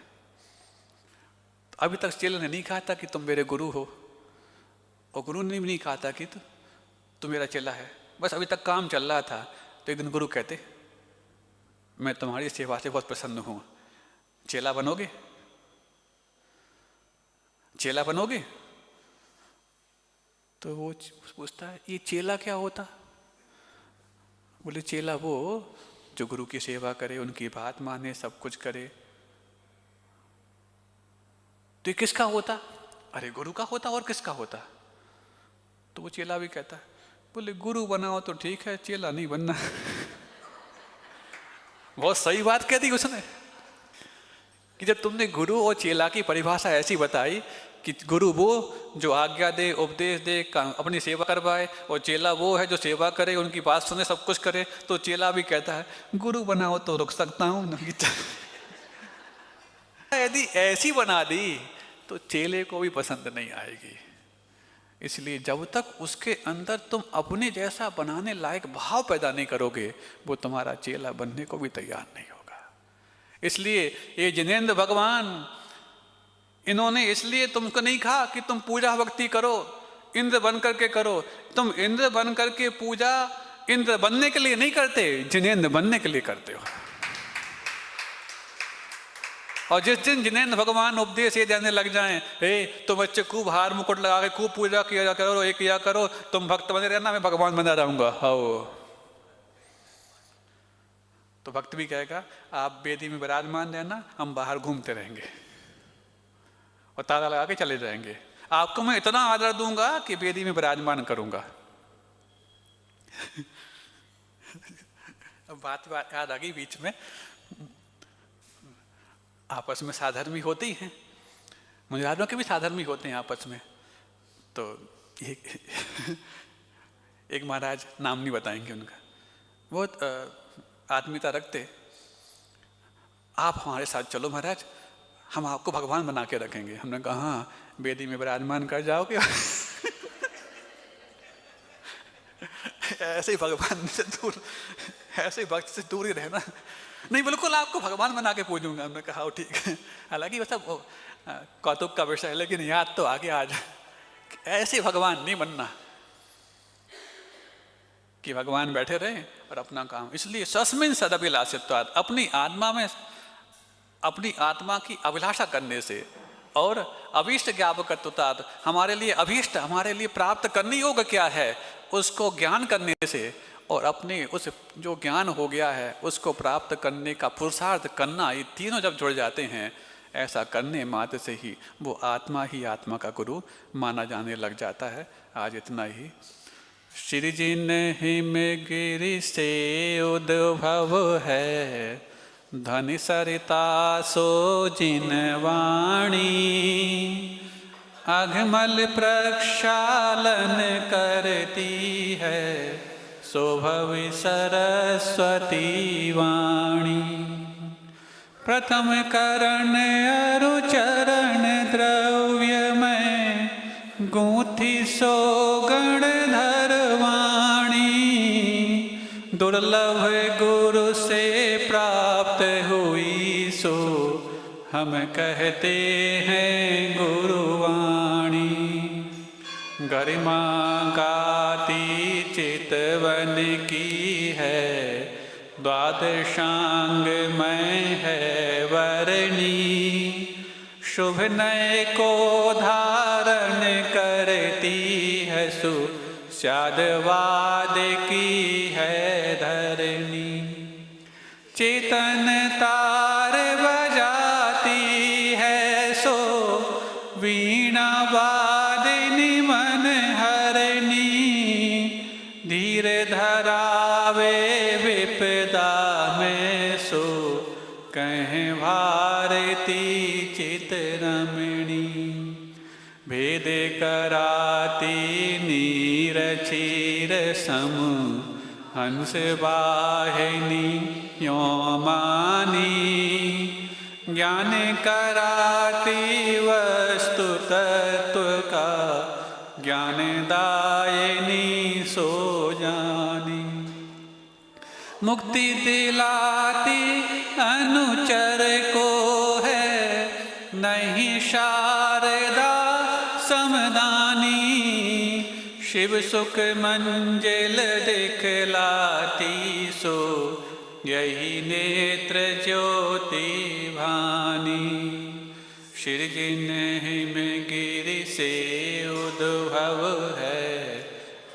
अभी तक चेले ने नहीं कहा था कि तुम मेरे गुरु हो, और गुरु ने भी नहीं कहा था कि तुम मेरा चेला है, बस अभी तक काम चल रहा था। तो एक दिन गुरु कहते, मैं तुम्हारी सेवा से बहुत प्रसन्न हूँ, चेला बनोगे? चेला बनोगे? तो वो पूछता है, ये चेला क्या होता? बोले, चेला वो जो गुरु की सेवा करे, उनकी बात माने, सब कुछ करे। तो ये किसका होता? अरे गुरु का होता, और किसका होता? तो वो चेला भी कहता है, बोले गुरु बनाओ तो ठीक है, चेला नहीं बनना। बहुत सही बात कह दी उसने कि जब तुमने गुरु और चेला की परिभाषा ऐसी बताई कि गुरु वो जो आज्ञा दे, उपदेश दे, अपनी सेवा करवाए, और चेला वो है जो सेवा करे, उनकी बात सुने, सब कुछ करे, तो चेला भी कहता है गुरु बनाओ तो रुक सकता हूं नहीं। यदि ऐसी बना दी तो चेले को भी पसंद नहीं आएगी। इसलिए जब तक उसके अंदर तुम अपने जैसा बनाने लायक भाव पैदा नहीं करोगे, वो तुम्हारा चेला बनने को भी तैयार नहीं होगा। इसलिए ये जिनेंद्र भगवान, इन्होंने इसलिए तुमको नहीं कहा कि तुम पूजा भक्ति करो, इंद्र बन करके करो। तुम इंद्र बन करके पूजा इंद्र बनने के लिए नहीं करते, जिनेंद्र बनने के लिए करते हो। और जिस दिन जिनेंद्र भगवान उपदेश ये देने लग जाएं, तुम बच्चे खूब हार मुकुट लगा के खूब पूजा किया करो, ये किया करो, तुम भक्त बने रहना, मैं भगवान बना रहूंगा, हाँ। तो भक्त भी कहेगा आप वेदी में विराजमान रहना, हम बाहर घूमते रहेंगे और ताला लगा के चले जाएंगे। आपको मैं इतना आदर दूंगा कि वेदी में विराजमान करूंगा। अब बात याद आ गई बीच में, आपस में साधर्मी होते ही हैं, मुनिराजों के भी साधर्मी होते हैं आपस में। तो एक महाराज, नाम नहीं बताएंगे उनका, बहुत आत्मीयता रखते, आप हमारे साथ चलो महाराज, हम आपको भगवान बना के रखेंगे। हमने कहा हाँ, वेदी में विराजमान कर जाओगे। ऐसे ही भगवान से दूर, ऐसे ही भक्त से दूर ही रहना। नहीं, बिल्कुल आपको भगवान बना के पूजूंगा। हमने कहा ठीक है। हालांकि वैसा कौतुक का विषय है, लेकिन याद तो आगे आज ऐसे भगवान नहीं बनना कि भगवान बैठे रहे और अपना काम। इसलिए सस्मिन सदभिलाषित्वात्, अपनी आत्मा में, अपनी आत्मा की अभिलाषा करने से, और अभीष्ट ज्ञापकत्वात्, हमारे लिए अभीष्ट, हमारे लिए प्राप्त करनी योग्य क्या है उसको ज्ञान करने से, और अपने उस जो ज्ञान हो गया है उसको प्राप्त करने का पुरुषार्थ करना, ये तीनों जब जुड़ जाते हैं, ऐसा करने मात्र से ही वो आत्मा ही आत्मा का गुरु माना जाने लग जाता है। आज इतना ही। श्री जिन हिम गिरि से उद्भव है, धन सरिता सो जिन वाणी, अघमल प्रक्षालन करती है, शोभवि सरस्वती वाणी। प्रथम करण अरु चरण द्रव्य में, गूंथी सो गण धरवाणी, दुर्लभ गुरु सो हम कहते हैं गुरुवाणी। गरिमा गाती चितवन की है, द्वादशांग में है वरणी। शुभ नय को धारण करती है, सुस्यादवाद की है धरणी। चेतन तार बजाती है, सो वीणा वादिनी मन हरणी। धीर धरावे विपदा में, सो कहें भारती चितरमणी। भेद कराती नीर क्षीर सम, हंस वाहिनी योमानी। ज्ञान कराती वस्तु तत्व का, ज्ञानदायिनी सो जानी। मुक्ति दिलाती अनुचर को है, नहीं शारदा समदानी। शिव सुख मंजिल दिखलाती, सो यही नेत्र ज्योति भानी। शिरजिन में गिरि से उद्भव है,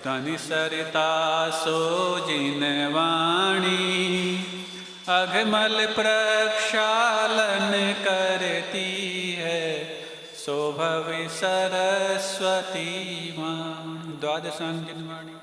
तनि सरिता सो जिनवाणी। अघमल प्रक्षालन करती है, सो भवि सरस्वती वाणी। द्वादशांग जिनवाणी।